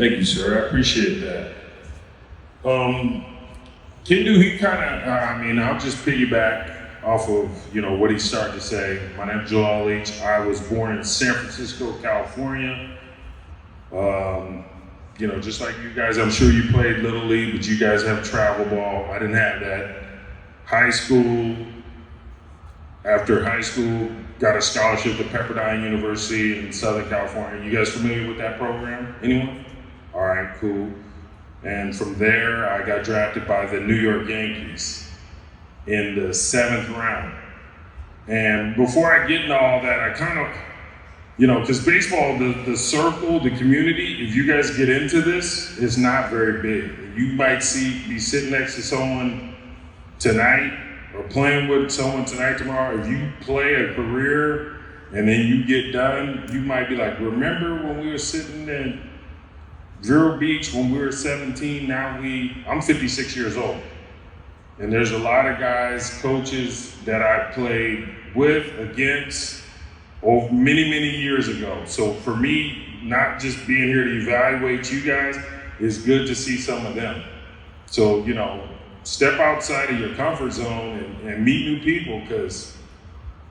Thank you, sir. I appreciate that. Kendu, he kind of, I'll just piggyback off of, what he started to say. My name's Joel Leach. I was born in San Francisco, California. Just like you guys, I'm sure you played Little League, but you guys have travel ball. I didn't have that. High school, after high school, got a scholarship to Pepperdine University in Southern California. You guys familiar with that program? Anyone? All right, cool. And from there, I got drafted by the New York Yankees in the 7th round. And before I get into all that, I kind of, because baseball, the circle, the community, if you guys get into this, it's not very big. You might be sitting next to someone tonight or playing with someone tonight, tomorrow. If you play a career and then you get done, you might be like, remember when we were sitting in Vero Beach when we were 17, I'm 56 years old. And there's a lot of guys, coaches that I played with, against, many, many years ago. So for me, not just being here to evaluate you guys, it's good to see some of them. So, step outside of your comfort zone and meet new people, because,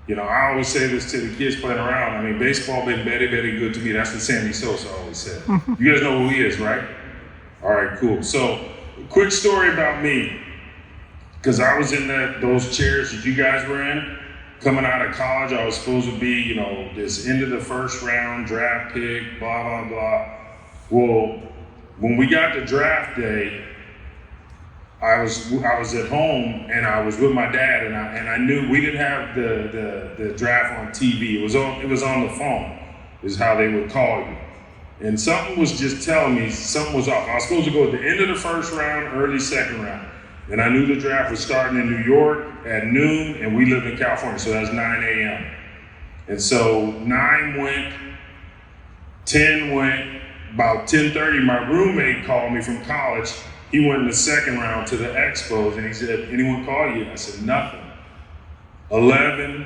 I always say this to the kids playing around. Baseball been very, very good to me. That's what Sammy Sosa always said. You guys know who he is, right? All right, cool. So, quick story about me, because I was in those chairs that you guys were in. Coming out of college, I was supposed to be, this end of the first round draft pick, blah, blah, blah. Well, when we got to draft day, I was at home and I was with my dad, and I knew we didn't have the draft on TV. It was on the phone, is how they would call you. And something was just telling me something was off. I was supposed to go at the end of the first round, early second round. And I knew the draft was starting in New York at noon, and we lived in California, so that's 9 a.m. And so 9 went, 10 went, about 10:30, my roommate called me from college. He went in the second round to the Expos, and he said, anyone call you? I said, nothing. 11,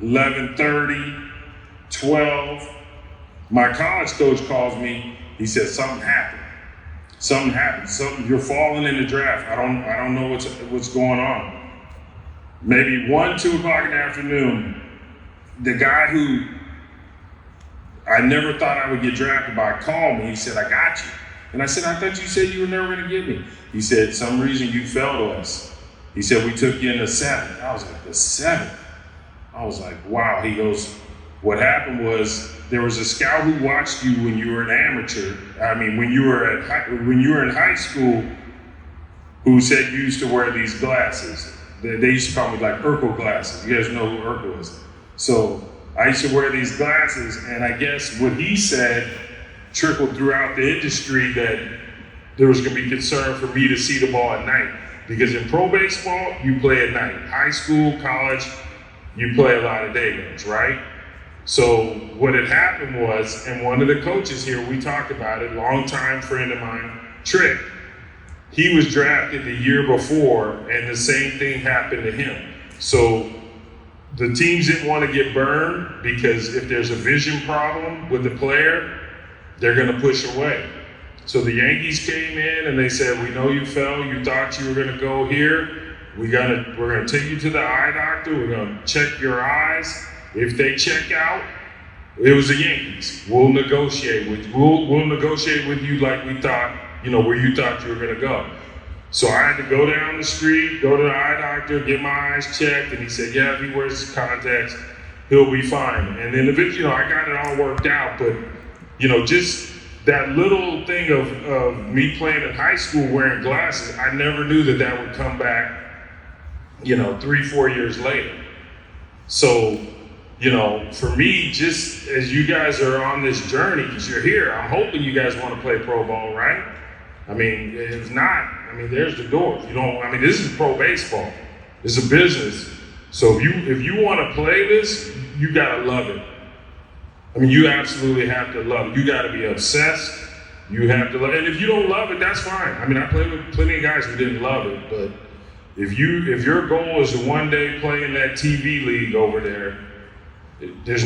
11:30, 12. My college coach calls me. He said, something happened. Something happened. You're falling in the draft. I don't know what's going on. Maybe 1, 2 o'clock in the afternoon, the guy who I never thought I would get drafted by called me. He said, I got you. And I said, I thought you said you were never going to get me. He said, some reason you fell to us. He said, we took you in the 7th. I was like, the 7th? I was like, wow. He goes, what happened was there was a scout who watched you when you were an amateur. When you were in high school, who said you used to wear these glasses. They used to call me like Urkel glasses. You guys know who Urkel is. So I used to wear these glasses, and I guess what he said trickled throughout the industry that there was going to be concern for me to see the ball at night. Because in pro baseball, you play at night. High school, college, you play a lot of day games, right? So what had happened was, and one of the coaches here, we talked about it, longtime friend of mine, Trick, he was drafted the year before, and the same thing happened to him. So the teams didn't want to get burned, because if there's a vision problem with the player, they're going to push away. So the Yankees came in and they said, we know you fell, you thought you were going to go here. We're going to take you to the eye doctor. We're going to check your eyes. If they check out, it was the Yankees. We'll negotiate with you. We'll negotiate with you like we thought, where you thought you were going to go. So I had to go down the street, go to the eye doctor, get my eyes checked, and he said, yeah, if he wears his contacts, he'll be fine. And then eventually, I got it all worked out, but just that little thing of me playing in high school wearing glasses, I never knew that would come back, 3-4 years later. So, for me, just as you guys are on this journey, because you're here, I'm hoping you guys want to play pro ball, right? If not, there's the door. This is pro baseball. It's a business. So if you want to play this, you gotta love it. You absolutely have to love it. You gotta be obsessed. You have to love it. And if you don't love it, that's fine. I played with plenty of guys who didn't love it, but if your goal is to one day play in that TV league over there, there's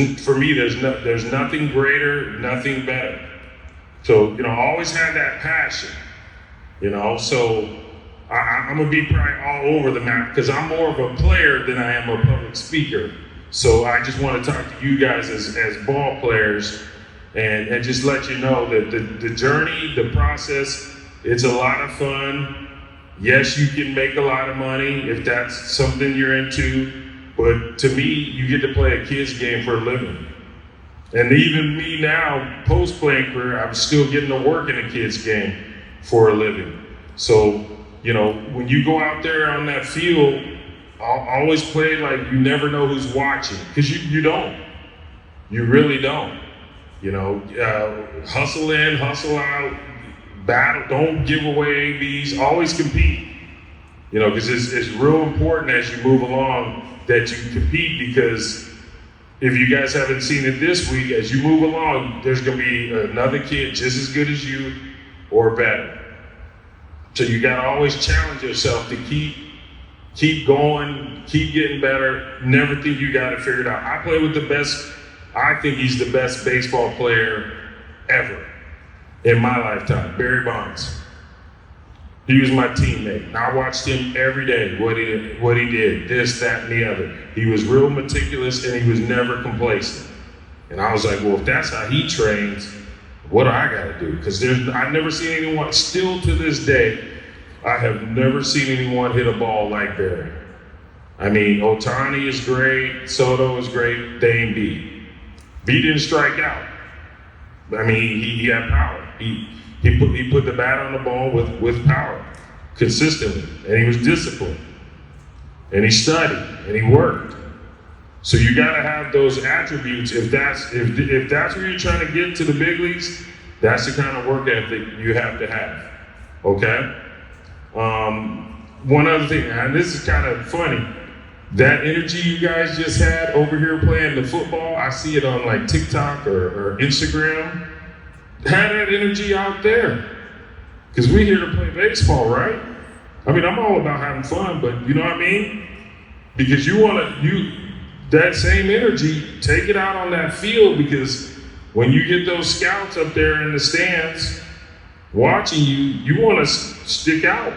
nothing greater, nothing better So, I always had that passion, so I'm gonna be probably all over the map because I'm more of a player than I am a public speaker. So I just want to talk to you guys as ball players and just let you know that the journey, the process, it's a lot of fun. Yes, you can make a lot of money if that's something you're into, but to me, you get to play a kid's game for a living. And even me now, post-playing career, I'm still getting to work in a kid's game for a living. So, when you go out there on that field, I'll always play like you never know who's watching, because you don't. You really don't. Hustle in, hustle out, battle, don't give away these, always compete. Because it's real important as you move along that you compete, because if you guys haven't seen it this week, as you move along, there's going to be another kid just as good as you or better. So you got to always challenge yourself to keep going, keep getting better, never think you got it figured out. I play with the best, I think he's the best baseball player ever in my lifetime, Barry Bonds. He was my teammate. And I watched him every day, what he did, this, that, and the other. He was real meticulous and he was never complacent. And I was like, well, if that's how he trains, what do I gotta do? Because I've never seen anyone, still to this day, I have never seen anyone hit a ball like Barry. I mean, Ohtani is great, Soto is great, they ain't beat. B didn't strike out. I mean, he had power. He put the bat on the ball with power, consistently, and he was disciplined. And he studied, and he worked. So you gotta have those attributes. If that's where you're trying to get to the big leagues, that's the kind of work ethic you have to have. Okay? One other thing, and this is kind of funny, that energy you guys just had over here playing the football, I see it on like TikTok or Instagram. Have that energy out there. Because we're here to play baseball, right? I mean, I'm all about having fun, but you know what I mean? Because that same energy, take it out on that field, because when you get those scouts up there in the stands watching you want to stick out.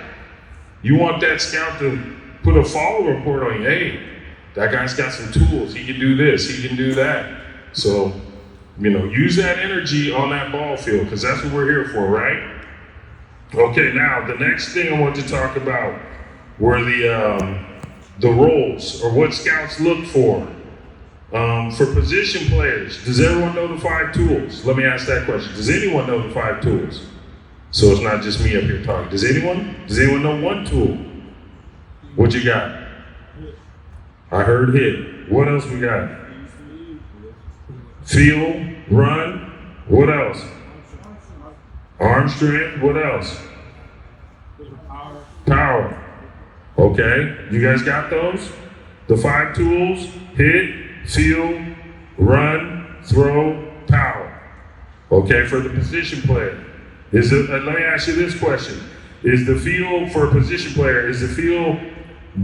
You want that scout to put a follow report on you. Hey, that guy's got some tools. He can do this, he can do that. So, use that energy on that ball field, because that's what we're here for, right? Okay, now the next thing I want to talk about were the roles, or what scouts look for. For position players, does everyone know the 5 tools? Let me ask that question. Does anyone know the 5 tools? So it's not just me up here talking. Does anyone know one tool? What you got? I heard hit. What else we got? Feel, run. What else? Arm strength. What else? Power. Okay, you guys got those? The 5 tools: hit, feel, run, throw, power. Okay, for the position player. Let me ask you this question. Is the feel for a position player, is the feel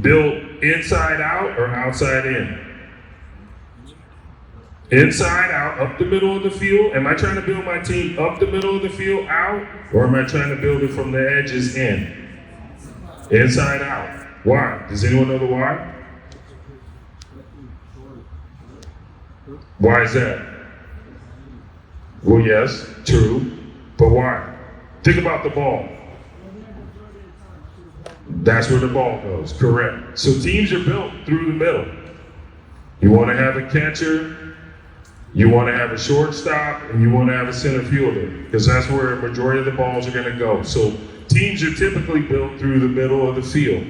built inside out or outside in? Inside out, up the middle of the field. Am I trying to build my team up the middle of the field, out? Or am I trying to build it from the edges in? Inside out. Why? Does anyone know the why? Why is that? Well, yes, true. But why? Think about the ball. That's where the ball goes, correct. So teams are built through the middle. You want to have a catcher, you want to have a shortstop, and you want to have a center fielder, because that's where a majority of the balls are going to go. So teams are typically built through the middle of the field.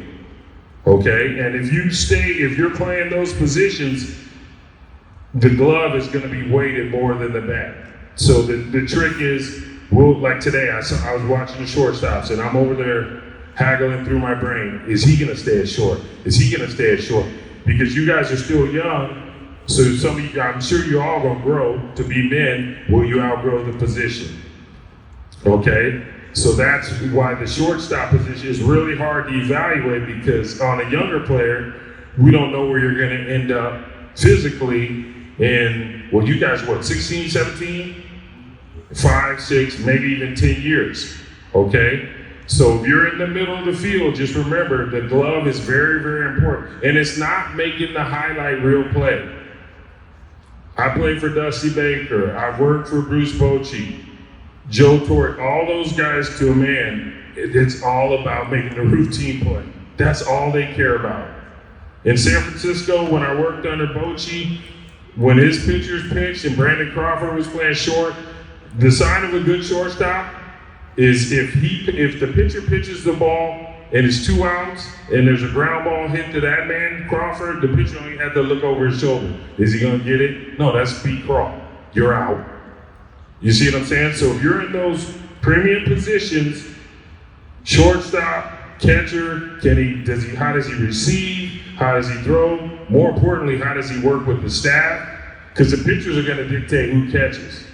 Okay, and if you're playing those positions, the glove is going to be weighted more than the bat. So the trick is, like today, I was watching the shortstops, and I'm over there haggling through my brain. Is he going to stay at short? Is he going to stay at short? Because you guys are still young, so some of you, I'm sure you're all going to grow to be men. Will you outgrow the position? Okay, so that's why the shortstop position is really hard to evaluate, because on a younger player, we don't know where you're going to end up physically in, well, you guys, what, 16, 17? 5, 6, maybe even 10 years, okay? So if you're in the middle of the field, just remember the glove is very, very important. And it's not making the highlight reel play. I played for Dusty Baker. I worked for Bruce Bochy, Joe Torre, all those guys to a man. It's all about making the routine play. That's all they care about. In San Francisco, when I worked under Bochy, when his pitchers pitched and Brandon Crawford was playing short, the sign of a good shortstop is if the pitcher pitches the ball and it's 2 outs and there's a ground ball hit to that man, Crawford, the pitcher only had to look over his shoulder. Is he gonna get it? No, that's Pete Craw. You're out. You see what I'm saying? So if you're in those premium positions, shortstop, catcher, how does he receive? How does he throw? More importantly, how does he work with the staff? Because the pitchers are gonna dictate who catches.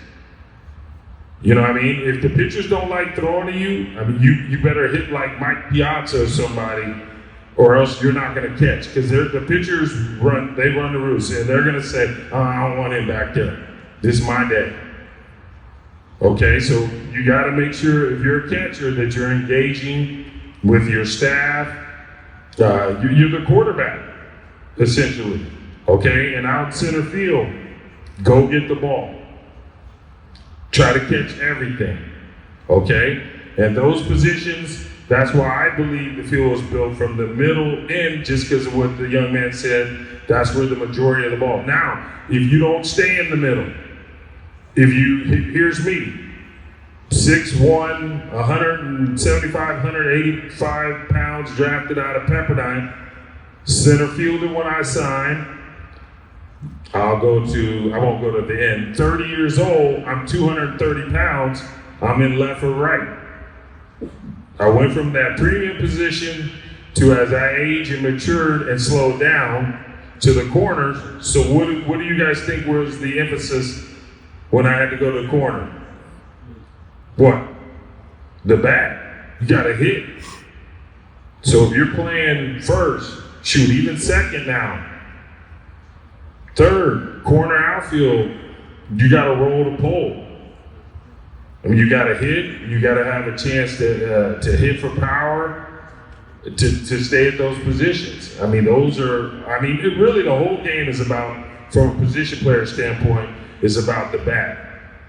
You know what I mean? If the pitchers don't like throwing to you, I mean, you better hit like Mike Piazza or somebody, or else you're not going to catch. Because the pitchers run the roost, and they're going to say, oh, I don't want him back there. This is my day. Okay, so you got to make sure if you're a catcher that you're engaging with your staff. You're the quarterback, essentially. Okay, and out center field, go get the ball. Try to catch everything, okay? And those positions, that's why I believe the field was built from the middle in, just because of what the young man said, that's where the majority of the ball. Now, if you don't stay in the middle, here's me, 6'1", 175, 185 pounds, drafted out of Pepperdine, center fielder when I signed. I won't go to the end. 30 years old, I'm 230 pounds, I'm in left or right. I went from that premium position to, as I aged and matured and slowed down, to the corners. So what do you guys think was the emphasis when I had to go to the corner? What? The bat. You gotta hit. So if you're playing first, shoot, even second now. Third, corner outfield, you got to roll the pole. I mean, you got to hit. You got to have a chance to hit for power, to stay at those positions. I mean, really the whole game is about, from a position player standpoint, is about the bat.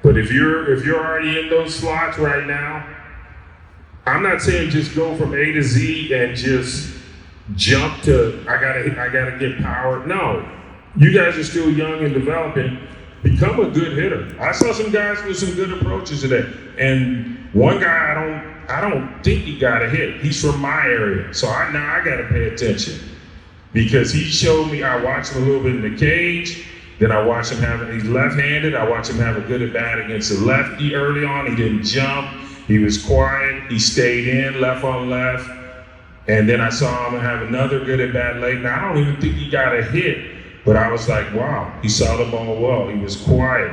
But if you're already in those slots right now, I'm not saying just go from A to Z and just jump to I gotta get power. No. You guys are still young and developing. Become a good hitter. I saw some guys with some good approaches today. And one guy, I don't think he got a hit. He's from my area. So now I got to pay attention. Because he showed me, I watched him a little bit in the cage. Then I watched him he's left-handed. I watched him have a good at-bat against a lefty early on. He didn't jump. He was quiet. He stayed in, left on left. And then I saw him have another good at-bat late. Now, I don't even think he got a hit. But I was like, wow, he saw the ball well. He was quiet.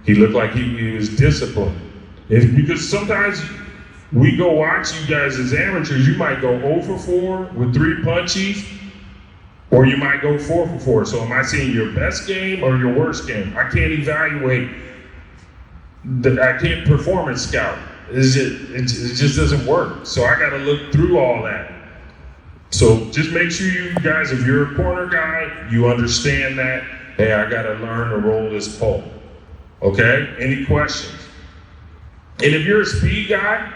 He looked like he was disciplined. Because sometimes we go watch you guys as amateurs, you might go 0 for 4 with 3 punchies, or you might go 4 for 4. So am I seeing your best game or your worst game? I can't evaluate, I can't performance scout. It just doesn't work. So I got to look through all that. So just make sure you guys, if you're a corner guy, you understand that, hey, I got to learn to roll this pole. Okay? Any questions? And if you're a speed guy,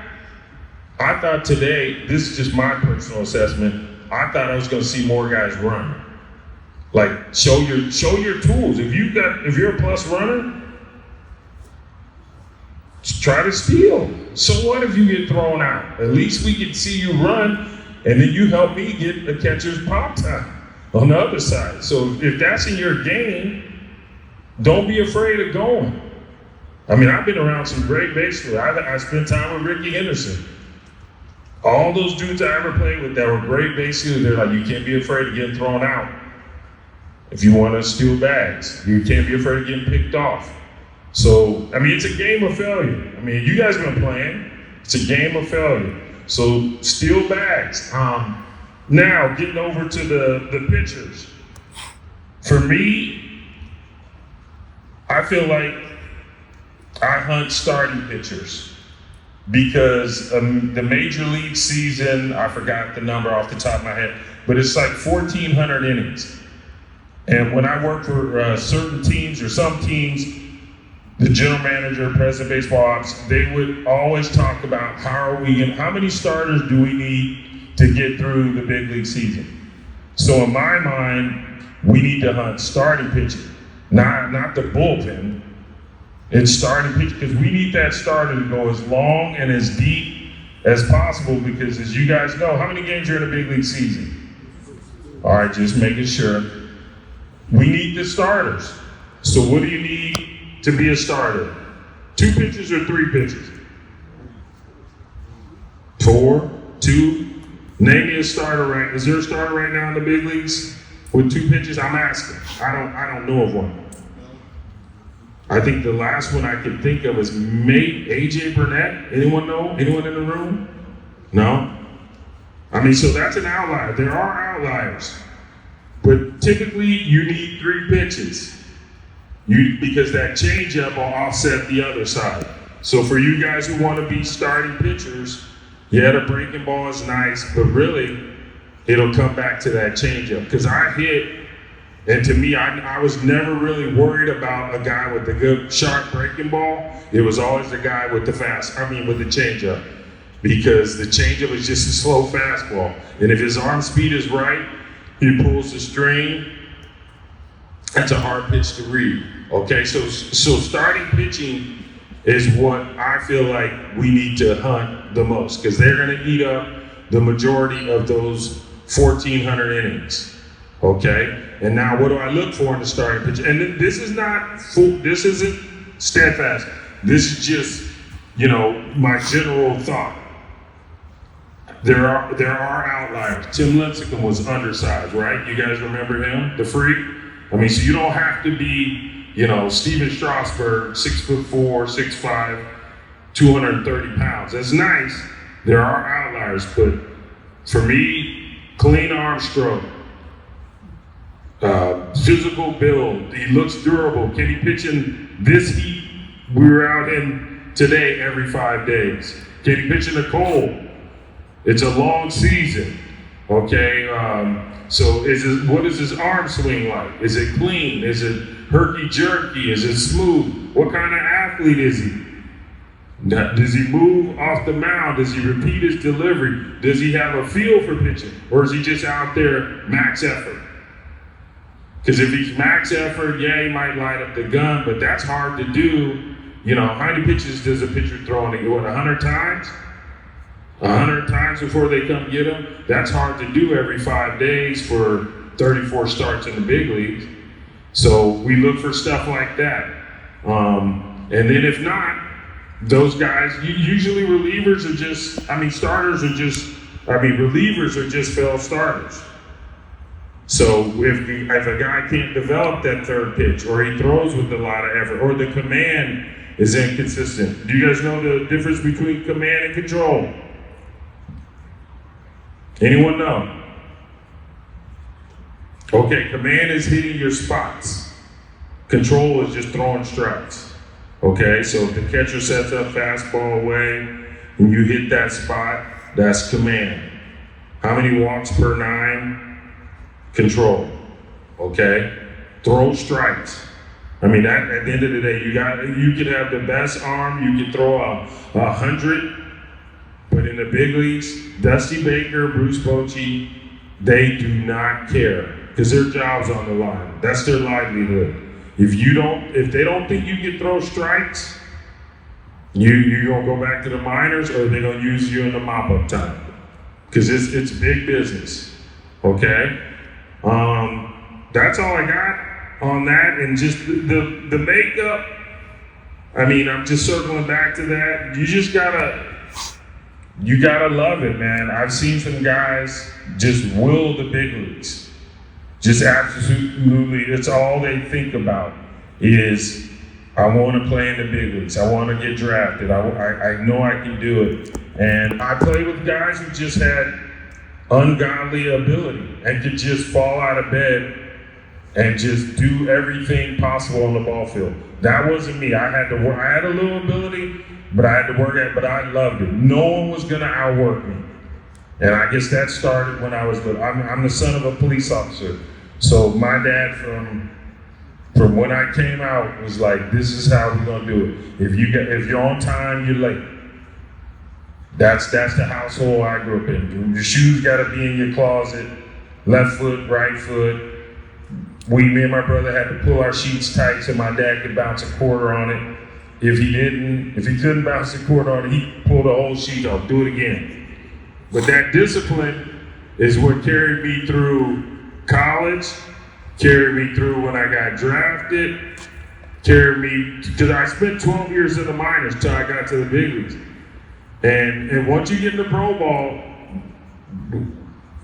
I thought today, this is just my personal assessment, I thought I was going to see more guys run. Like, show your tools. If you're a plus runner, try to steal. So what if you get thrown out? At least we can see you run. And then you help me get a catcher's pop time on the other side. So if that's in your game, don't be afraid of going. I mean, I've been around some great baseball. I spent time with Ricky Henderson. All those dudes I ever played with that were great baseball, they're like, you can't be afraid of getting thrown out. If you want to steal bags, you can't be afraid of getting picked off. So, I mean, it's a game of failure. I mean, you guys have been playing. It's a game of failure. So steal bags. Now getting over to the pitchers. For me, I feel like I hunt starting pitchers because the major league season, I forgot the number off the top of my head, but it's like 1,400 innings. And when I work for certain teams or some teams, the general manager, president of baseball ops, they would always talk about how many starters do we need to get through the big league season. So in my mind, we need to hunt starting pitching, not the bullpen. It's starting pitching because we need that starter to go as long and as deep as possible because as you guys know, how many games are in a big league season? All right, just making sure. We need the starters. So what do you need to be a starter? 2 pitches or 3 pitches? 4, 2. Name me a starter right. Is there a starter right now in the big leagues with 2 pitches? I'm asking. I don't know of one. I think the last one I can think of is AJ Burnett. Anyone know? Anyone in the room? No? I mean, so that's an outlier. There are outliers. But typically, you need 3 pitches. Because that changeup will offset the other side. So for you guys who want to be starting pitchers, yeah, the breaking ball is nice, but really, it'll come back to that changeup. Because I hit, and to me, I was never really worried about a guy with the good, sharp breaking ball. It was always the guy with the with the changeup. Because the changeup is just a slow fastball. And if his arm speed is right, he pulls the string. That's a hard pitch to read. Okay, so starting pitching is what I feel like we need to hunt the most because they're going to eat up the majority of those 1,400 innings. Okay, and now what do I look for in the starting pitch? And this isn't steadfast. This is just, my general thought. There are outliers. Tim Lincecum was undersized, right? You guys remember him, the freak? I mean, so you don't have to be, Steven Strasburg, 6'4", 6'5", 230 pounds. That's nice. There are outliers, but for me, clean arm stroke, physical build. He looks durable. Can he pitch in this heat we were out in today every 5 days? Can he pitch in the cold? It's a long season. Okay. So what is his arm swing like? Is it clean? Is it herky-jerky? Is it smooth? What kind of athlete is he? Does he move off the mound? Does he repeat his delivery? Does he have a feel for pitching? Or is he just out there max effort? Because if he's max effort, yeah, he might light up the gun, but that's hard to do. How many pitches does a pitcher throw in? 100 times? 100 times before they come get him? That's hard to do every 5 days for 34 starts in the big leagues. So we look for stuff like that. And then if not, those guys, usually relievers are just, relievers are just failed starters. So if a guy can't develop that third pitch, or he throws with a lot of effort, or the command is inconsistent. Do you guys know the difference between command and control? Anyone know? Okay, command is hitting your spots. Control is just throwing strikes. Okay, so if the catcher sets up fastball away and you hit that spot, that's command. How many walks per 9? Control. Okay? Throw strikes. At the end of the day, you could have the best arm, you could throw 100, but in the big leagues, Dusty Baker, Bruce Bochy, they do not care because their job's on the line. That's their livelihood. If they don't think you can throw strikes, you gonna go back to the minors, or they're gonna use you in the mop-up time because it's big business. Okay, that's all I got on that, and just the makeup. I'm just circling back to that. You gotta love it, man. I've seen some guys just will the big leagues. Just absolutely, it's all they think about is, I want to play in the big leagues. I want to get drafted. I know I can do it. And I play with guys who just had ungodly ability and could just fall out of bed and just do everything possible on the ball field. That wasn't me. I had to work. I had a little ability, but I had to work at it, but I loved it. No one was gonna outwork me. And I guess that started when I was little. I'm the son of a police officer. So my dad from when I came out was like, this is how we're gonna do it. If you're on time, you're late. That's the household I grew up in. Your shoes gotta be in your closet, left foot, right foot. Me and my brother had to pull our sheets tight so my dad could bounce a quarter on it. If he couldn't bounce a quarter on it, he'd pull the whole sheet off, do it again. But that discipline is what carried me through college, carried me through when I got drafted, carried me, because I spent 12 years in the minors till I got to the big leagues. And once you get in the pro ball,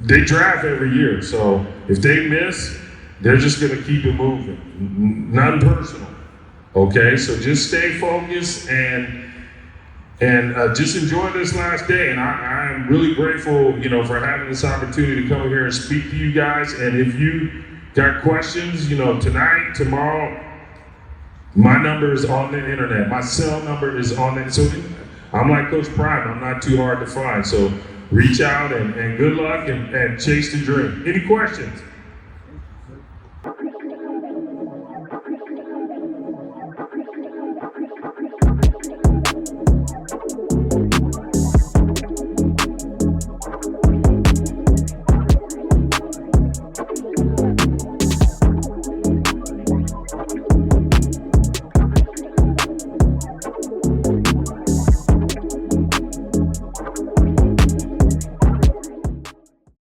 they draft every year. So if they miss, they're just gonna keep it moving. Nothing personal. Okay, so just stay focused and just enjoy this last day. And I am really grateful, for having this opportunity to come here and speak to you guys. And if you got questions, tonight, tomorrow, my number is on the internet. My cell number is on the, so I'm like Coach Prime, I'm not too hard to find. So reach out and good luck and chase the dream. Any questions?